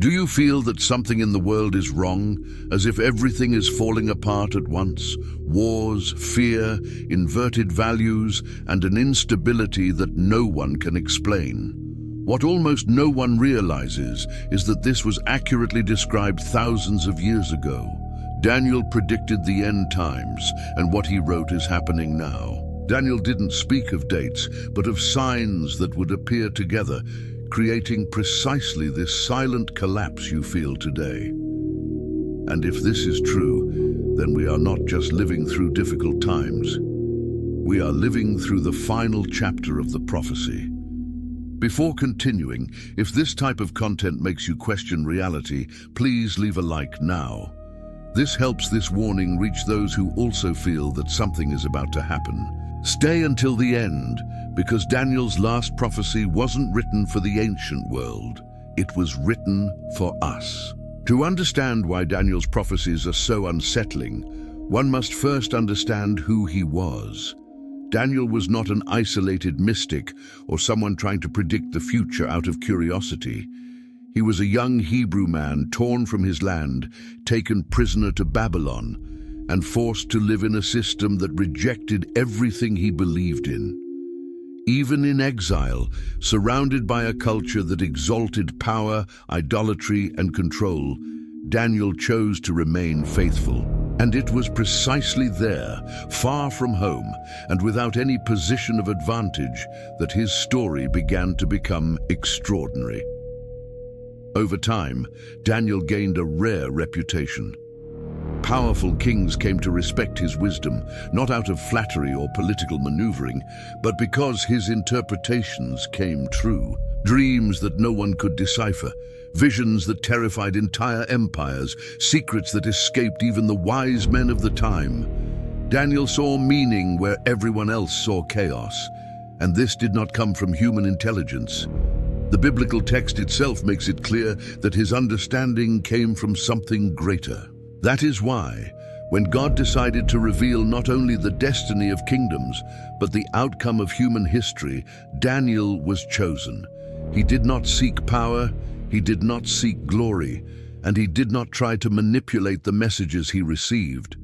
Do you feel that something in the world is wrong, as if everything is falling apart at once? Wars, fear, inverted values, and an instability that no one can explain. What almost no one realizes is that this was accurately described thousands of years ago. Daniel predicted the end times, and what he wrote is happening now. Daniel didn't speak of dates, but of signs that would appear together, creating precisely this silent collapse you feel today. And if this is true, then we are not just living through difficult times. We are living through the final chapter of the prophecy. Before continuing, if this type of content makes you question reality, please leave a like now. This helps this warning reach those who also feel that something is about to happen. Stay until the end, because Daniel's last prophecy wasn't written for the ancient world. It was written for us. To understand why Daniel's prophecies are so unsettling, one must first understand who he was. Daniel was not an isolated mystic or someone trying to predict the future out of curiosity. He was a young Hebrew man torn from his land, taken prisoner to Babylon, and forced to live in a system that rejected everything he believed in. Even in exile, surrounded by a culture that exalted power, idolatry, and control, Daniel chose to remain faithful. And it was precisely there, far from home, and without any position of advantage, that his story began to become extraordinary. Over time, Daniel gained a rare reputation. Powerful kings came to respect his wisdom, not out of flattery or political maneuvering, but because his interpretations came true. Dreams that no one could decipher, visions that terrified entire empires, secrets that escaped even the wise men of the time. Daniel saw meaning where everyone else saw chaos, and this did not come from human intelligence. The biblical text itself makes it clear that his understanding came from something greater. That is why, when God decided to reveal not only the destiny of kingdoms, but the outcome of human history, Daniel was chosen. He did not seek power, he did not seek glory, and he did not try to manipulate the messages he received.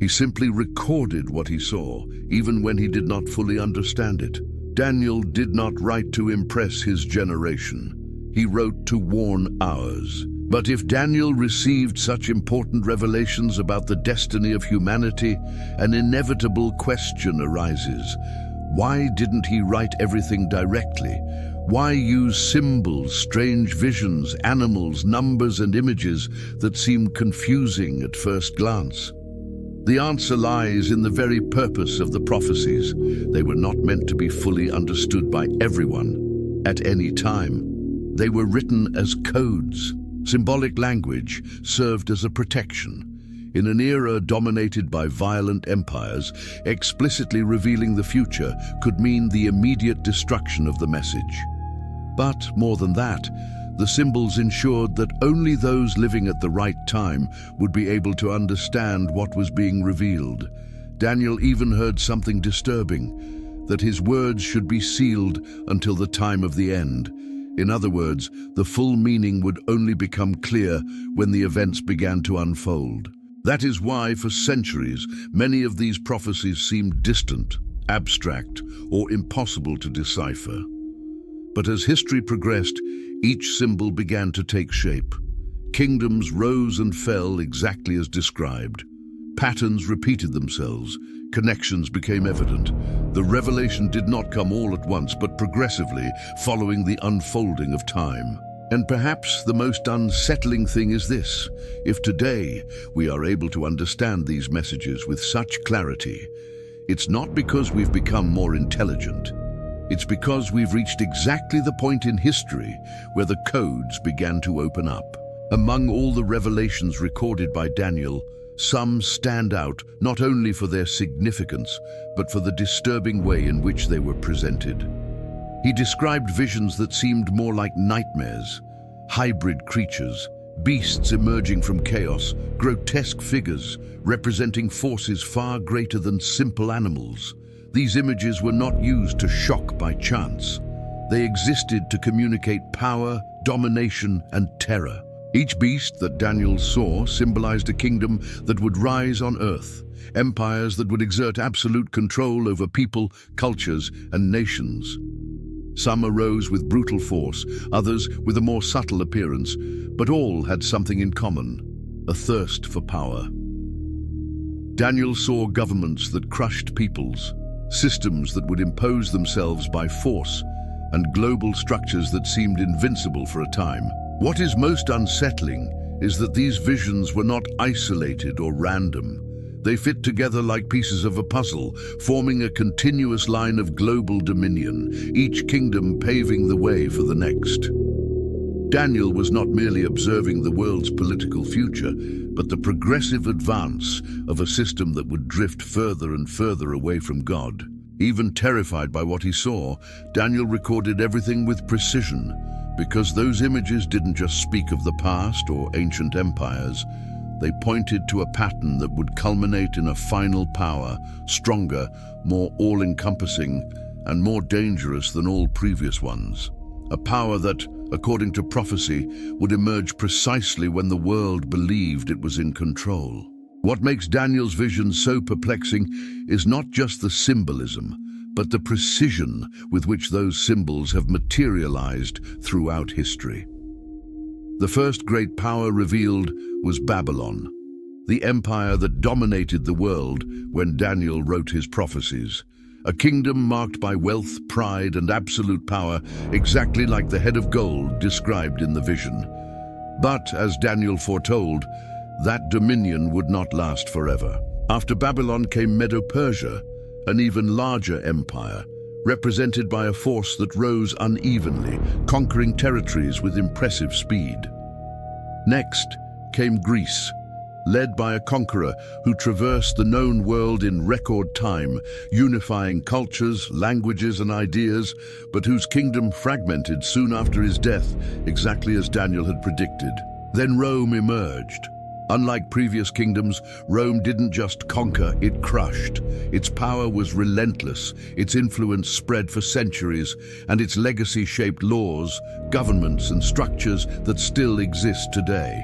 He simply recorded what he saw, even when he did not fully understand it. Daniel did not write to impress his generation. He wrote to warn ours. But if Daniel received such important revelations about the destiny of humanity, an inevitable question arises. Why didn't he write everything directly? Why use symbols, strange visions, animals, numbers, and images that seem confusing at first glance? The answer lies in the very purpose of the prophecies. They were not meant to be fully understood by everyone at any time. They were written as codes. Symbolic language served as a protection. In an era dominated by violent empires, explicitly revealing the future could mean the immediate destruction of the message. But more than that, the symbols ensured that only those living at the right time would be able to understand what was being revealed. Daniel even heard something disturbing, that his words should be sealed until the time of the end. In other words, the full meaning would only become clear when the events began to unfold. That is why, for centuries, many of these prophecies seemed distant, abstract, or impossible to decipher. But as history progressed, each symbol began to take shape. Kingdoms rose and fell exactly as described. Patterns repeated themselves. Connections became evident. The revelation did not come all at once, but progressively, following the unfolding of time. And perhaps the most unsettling thing is this: if today we are able to understand these messages with such clarity, it's not because we've become more intelligent. It's because we've reached exactly the point in history where the codes began to open up. Among all the revelations recorded by Daniel, some stand out not only for their significance, but for the disturbing way in which they were presented. He described visions that seemed more like nightmares, hybrid creatures, beasts emerging from chaos, grotesque figures representing forces far greater than simple animals. These images were not used to shock by chance. They existed to communicate power, domination, and terror. Each beast that Daniel saw symbolized a kingdom that would rise on earth, empires that would exert absolute control over people, cultures, and nations. Some arose with brutal force, others with a more subtle appearance, but all had something in common: a thirst for power. Daniel saw governments that crushed peoples, systems that would impose themselves by force, and global structures that seemed invincible for a time. What is most unsettling is that these visions were not isolated or random. They fit together like pieces of a puzzle, forming a continuous line of global dominion, each kingdom paving the way for the next. Daniel was not merely observing the world's political future, but the progressive advance of a system that would drift further and further away from God. Even terrified by what he saw, Daniel recorded everything with precision, because those images didn't just speak of the past or ancient empires. They pointed to a pattern that would culminate in a final power, stronger, more all-encompassing, and more dangerous than all previous ones. A power that, according to prophecy, would emerge precisely when the world believed it was in control. What makes Daniel's vision so perplexing is not just the symbolism, but the precision with which those symbols have materialized throughout history. The first great power revealed was Babylon, the empire that dominated the world when Daniel wrote his prophecies. A kingdom marked by wealth, pride, and absolute power, exactly like the head of gold described in the vision. But, as Daniel foretold, that dominion would not last forever. After Babylon came Medo-Persia, an even larger empire, represented by a force that rose unevenly, conquering territories with impressive speed. Next came Greece, led by a conqueror who traversed the known world in record time, unifying cultures, languages, and ideas, but whose kingdom fragmented soon after his death, exactly as Daniel had predicted. Then Rome emerged. Unlike previous kingdoms, Rome didn't just conquer, it crushed. Its power was relentless, its influence spread for centuries, and its legacy shaped laws, governments, and structures that still exist today.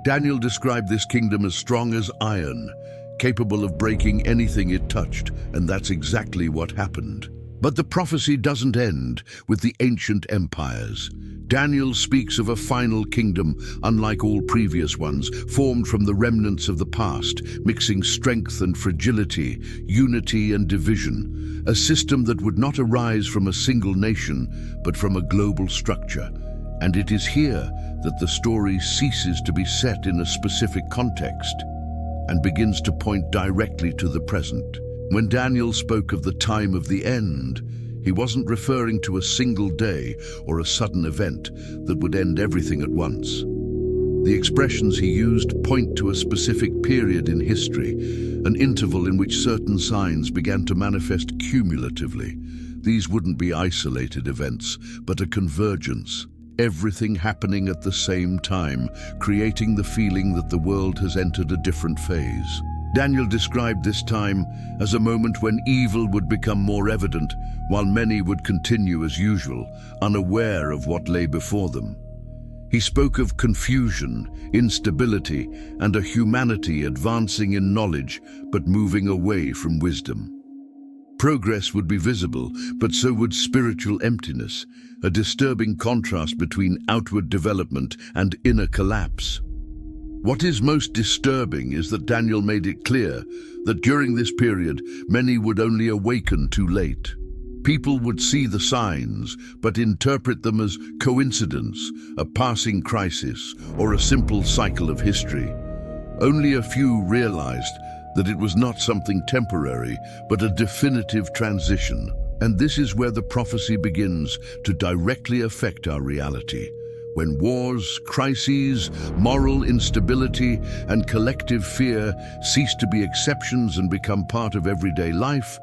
Daniel described this kingdom as strong as iron, capable of breaking anything it touched, and that's exactly what happened. But the prophecy doesn't end with the ancient empires. Daniel speaks of a final kingdom, unlike all previous ones, formed from the remnants of the past, mixing strength and fragility, unity and division, a system that would not arise from a single nation, but from a global structure. And it is here that the story ceases to be set in a specific context and begins to point directly to the present. When Daniel spoke of the time of the end, he wasn't referring to a single day or a sudden event that would end everything at once. The expressions he used point to a specific period in history, an interval in which certain signs began to manifest cumulatively. These wouldn't be isolated events, but a convergence, everything happening at the same time, creating the feeling that the world has entered a different phase. Daniel described this time as a moment when evil would become more evident, while many would continue as usual, unaware of what lay before them. He spoke of confusion, instability, and a humanity advancing in knowledge but moving away from wisdom. Progress would be visible, but so would spiritual emptiness, a disturbing contrast between outward development and inner collapse. What is most disturbing is that Daniel made it clear that during this period, many would only awaken too late. People would see the signs, but interpret them as coincidence, a passing crisis, or a simple cycle of history. Only a few realized that it was not something temporary, but a definitive transition. And this is where the prophecy begins to directly affect our reality. When wars, crises, moral instability, and collective fear cease to be exceptions and become part of everyday life,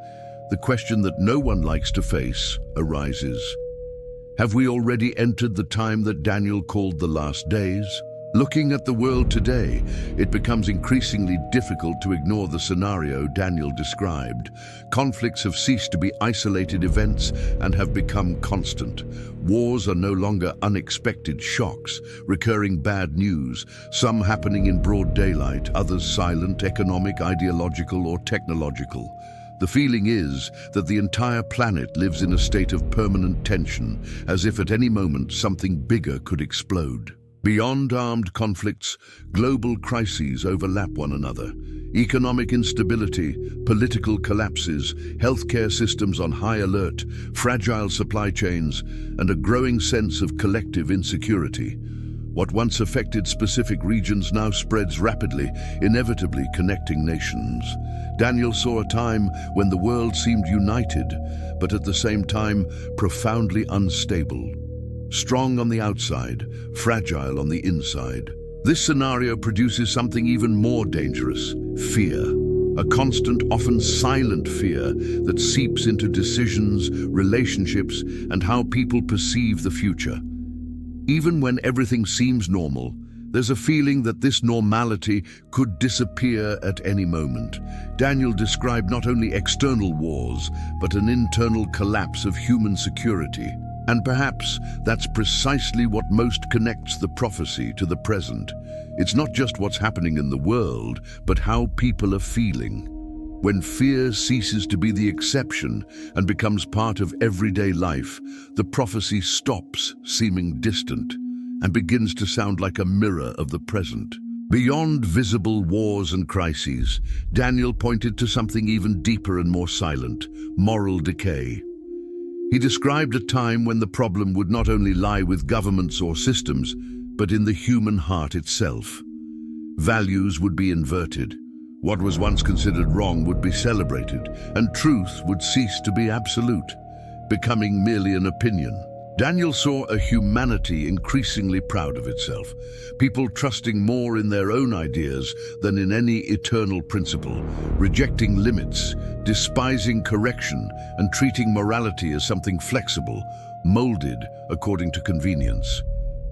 the question that no one likes to face arises. Have we already entered the time that Daniel called the last days? Looking at the world today, it becomes increasingly difficult to ignore the scenario Daniel described. Conflicts have ceased to be isolated events and have become constant. Wars are no longer unexpected shocks, recurring bad news, some happening in broad daylight, others silent, economic, ideological, or technological. The feeling is that the entire planet lives in a state of permanent tension, as if at any moment something bigger could explode. Beyond armed conflicts, global crises overlap one another. Economic instability, political collapses, healthcare systems on high alert, fragile supply chains, and a growing sense of collective insecurity. What once affected specific regions now spreads rapidly, inevitably connecting nations. Daniel saw a time when the world seemed united, but at the same time profoundly unstable. Strong on the outside, fragile on the inside. This scenario produces something even more dangerous: fear. A constant, often silent fear that seeps into decisions, relationships, and how people perceive the future. Even when everything seems normal, there's a feeling that this normality could disappear at any moment. Daniel described not only external wars, but an internal collapse of human security. And perhaps that's precisely what most connects the prophecy to the present. It's not just what's happening in the world, but how people are feeling. When fear ceases to be the exception and becomes part of everyday life, the prophecy stops seeming distant and begins to sound like a mirror of the present. Beyond visible wars and crises, Daniel pointed to something even deeper and more silent: moral decay. He described a time when the problem would not only lie with governments or systems, but in the human heart itself. Values would be inverted. What was once considered wrong would be celebrated, and truth would cease to be absolute, becoming merely an opinion. Daniel saw a humanity increasingly proud of itself, people trusting more in their own ideas than in any eternal principle, rejecting limits, despising correction, and treating morality as something flexible, molded according to convenience.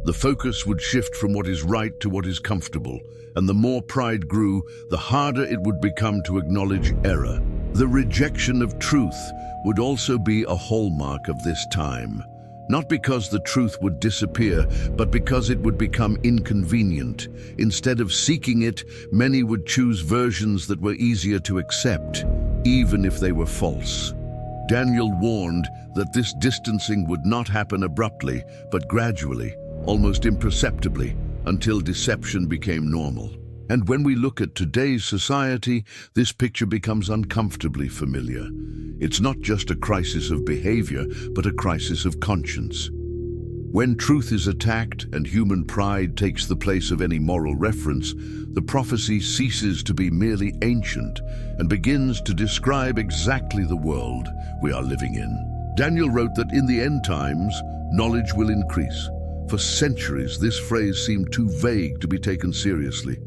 The focus would shift from what is right to what is comfortable, and the more pride grew, the harder it would become to acknowledge error. The rejection of truth would also be a hallmark of this time. Not because the truth would disappear, but because it would become inconvenient. Instead of seeking it, many would choose versions that were easier to accept, even if they were false. Daniel warned that this distancing would not happen abruptly, but gradually, almost imperceptibly, until deception became normal. And when we look at today's society, this picture becomes uncomfortably familiar. It's not just a crisis of behavior, but a crisis of conscience. When truth is attacked and human pride takes the place of any moral reference, the prophecy ceases to be merely ancient and begins to describe exactly the world we are living in. Daniel wrote that in the end times, knowledge will increase. For centuries, this phrase seemed too vague to be taken seriously.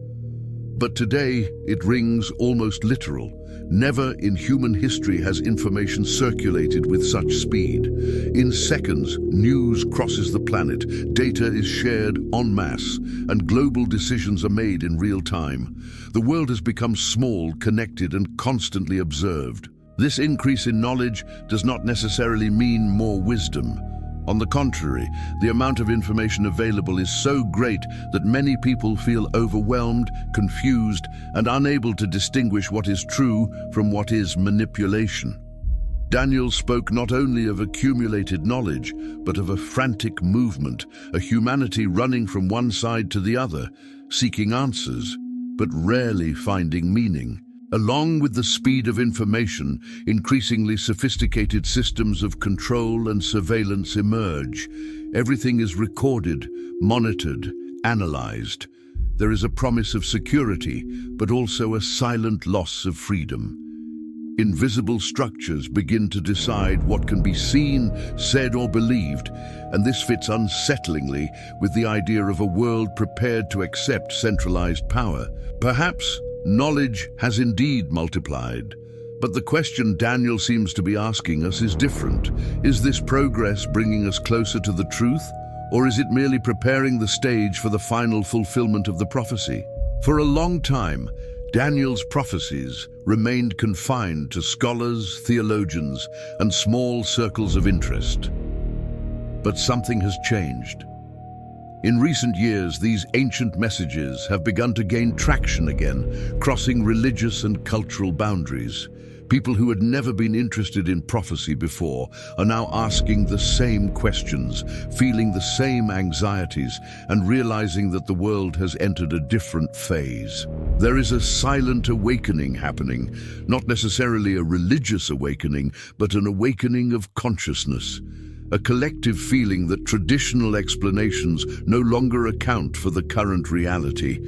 But today, it rings almost literal. Never in human history has information circulated with such speed. In seconds, news crosses the planet, data is shared en masse, and global decisions are made in real time. The world has become small, connected, and constantly observed. This increase in knowledge does not necessarily mean more wisdom. On the contrary, the amount of information available is so great that many people feel overwhelmed, confused, and unable to distinguish what is true from what is manipulation. Daniel spoke not only of accumulated knowledge, but of a frantic movement, a humanity running from one side to the other, seeking answers, but rarely finding meaning. Along with the speed of information, increasingly sophisticated systems of control and surveillance emerge. Everything is recorded, monitored, analyzed. There is a promise of security, but also a silent loss of freedom. Invisible structures begin to decide what can be seen, said, or believed, and this fits unsettlingly with the idea of a world prepared to accept centralized power. Perhaps knowledge has indeed multiplied, but the question Daniel seems to be asking us is different. Is this progress bringing us closer to the truth, Or is it merely preparing the stage for the final fulfillment of the prophecy? For a long time, Daniel's prophecies remained confined to scholars, theologians, and small circles of interest. But something has changed. In recent years, these ancient messages have begun to gain traction again, crossing religious and cultural boundaries. People who had never been interested in prophecy before are now asking the same questions, feeling the same anxieties, and realizing that the world has entered a different phase. There is a silent awakening happening, not necessarily a religious awakening, but an awakening of consciousness. A collective feeling that traditional explanations no longer account for the current reality.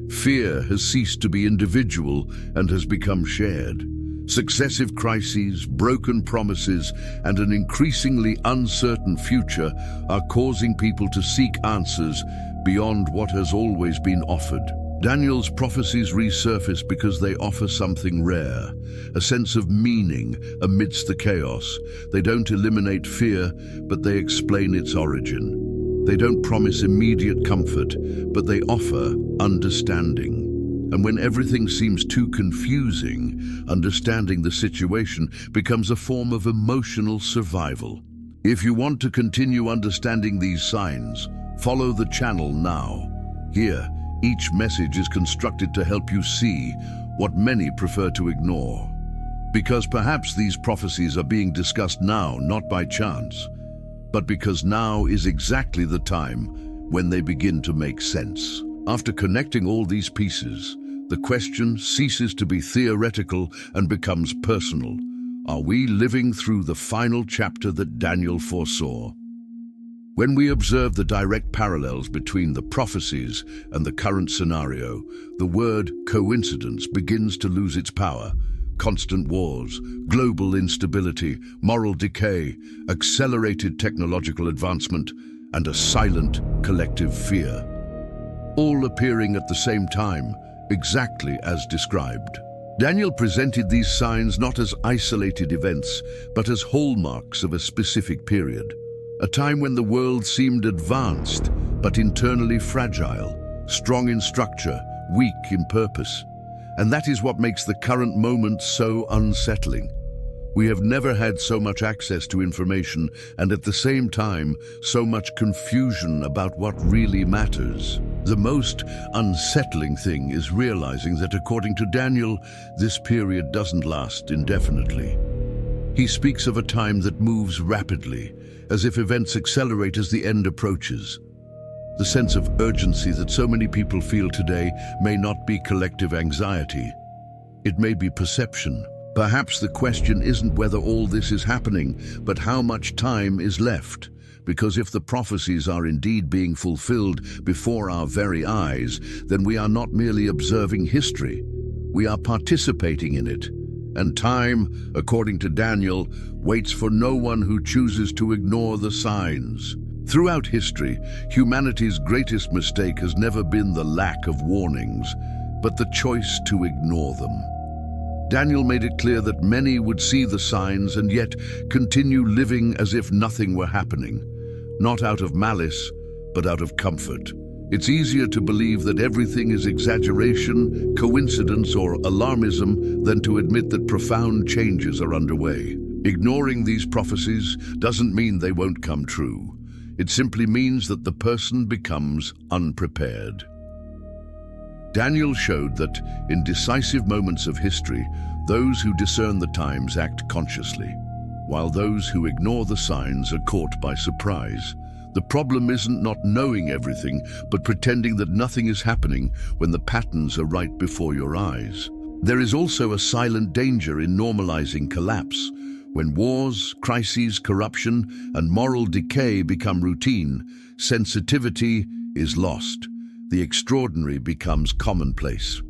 Fear has ceased to be individual and has become shared. Successive crises, broken promises, and an increasingly uncertain future are causing people to seek answers beyond what has always been offered. Daniel's prophecies resurface because they offer something rare, a sense of meaning amidst the chaos. They don't eliminate fear, but they explain its origin. They don't promise immediate comfort, but they offer understanding. And when everything seems too confusing, understanding the situation becomes a form of emotional survival. If you want to continue understanding these signs, follow the channel now. Here, each message is constructed to help you see what many prefer to ignore. Because perhaps these prophecies are being discussed now, not by chance, but because now is exactly the time when they begin to make sense. After connecting all these pieces, the question ceases to be theoretical and becomes personal. Are we living through the final chapter that Daniel foresaw? When we observe the direct parallels between the prophecies and the current scenario, the word coincidence begins to lose its power. Constant wars, global instability, moral decay, accelerated technological advancement, and a silent collective fear. All appearing at the same time, exactly as described. Daniel presented these signs not as isolated events, but as hallmarks of a specific period. A time when the world seemed advanced, but internally fragile, strong in structure, weak in purpose. And that is what makes the current moment so unsettling. We have never had so much access to information, and at the same time, so much confusion about what really matters. The most unsettling thing is realizing that according to Daniel, this period doesn't last indefinitely. He speaks of a time that moves rapidly, as if events accelerate as the end approaches. The sense of urgency that so many people feel today may not be collective anxiety. It may be perception. Perhaps the question isn't whether all this is happening, but how much time is left. Because if the prophecies are indeed being fulfilled before our very eyes, then we are not merely observing history, we are participating in it. And time, according to Daniel, waits for no one who chooses to ignore the signs. Throughout history, humanity's greatest mistake has never been the lack of warnings, but the choice to ignore them. Daniel made it clear that many would see the signs and yet continue living as if nothing were happening, not out of malice, but out of comfort. It's easier to believe that everything is exaggeration, coincidence, or alarmism than to admit that profound changes are underway. Ignoring these prophecies doesn't mean they won't come true. It simply means that the person becomes unprepared. Daniel showed that, in decisive moments of history, those who discern the times act consciously, while those who ignore the signs are caught by surprise. The problem isn't not knowing everything, but pretending that nothing is happening when the patterns are right before your eyes. There is also a silent danger in normalizing collapse. When wars, crises, corruption, and moral decay become routine, sensitivity is lost. The extraordinary becomes commonplace.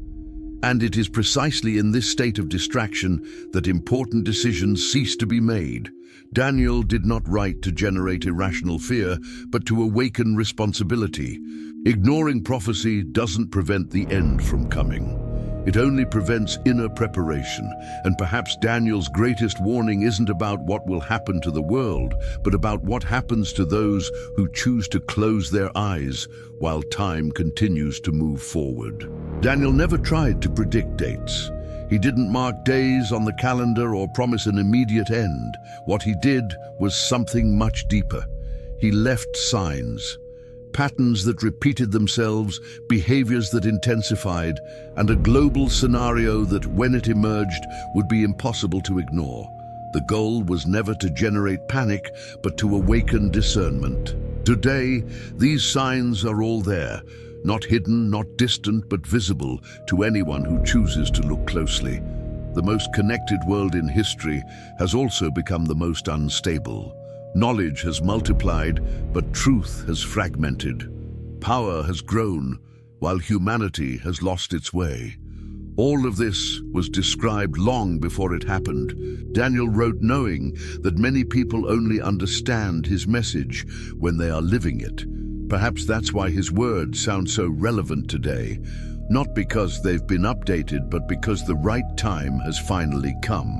And it is precisely in this state of distraction that important decisions cease to be made. Daniel did not write to generate irrational fear, but to awaken responsibility. Ignoring prophecy doesn't prevent the end from coming. It only prevents inner preparation, and perhaps Daniel's greatest warning isn't about what will happen to the world, but about what happens to those who choose to close their eyes while time continues to move forward. Daniel never tried to predict dates. He didn't mark days on the calendar or promise an immediate end. What he did was something much deeper. He left signs. Patterns that repeated themselves, behaviors that intensified, and a global scenario that, when it emerged, would be impossible to ignore. The goal was never to generate panic, but to awaken discernment. Today, these signs are all there, not hidden, not distant, but visible to anyone who chooses to look closely. The most connected world in history has also become the most unstable. Knowledge has multiplied, but truth has fragmented. Power has grown, while humanity has lost its way. All of this was described long before it happened. Daniel wrote knowing that many people only understand his message when they are living it. Perhaps that's why his words sound so relevant today. Not because they've been updated, but because the right time has finally come.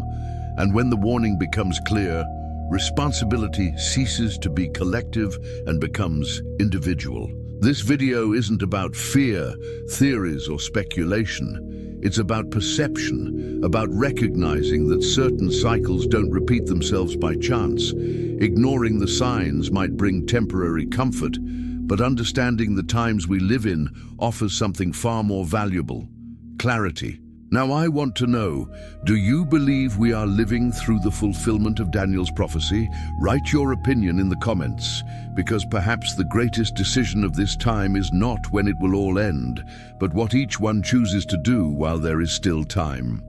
And when the warning becomes clear, responsibility ceases to be collective and becomes individual. This video isn't about fear, theories, or speculation. It's about perception, about recognizing that certain cycles don't repeat themselves by chance. Ignoring the signs might bring temporary comfort, but understanding the times we live in offers something far more valuable: clarity. Now I want to know, do you believe we are living through the fulfillment of Daniel's prophecy? Write your opinion in the comments, because perhaps the greatest decision of this time is not when it will all end, but what each one chooses to do while there is still time.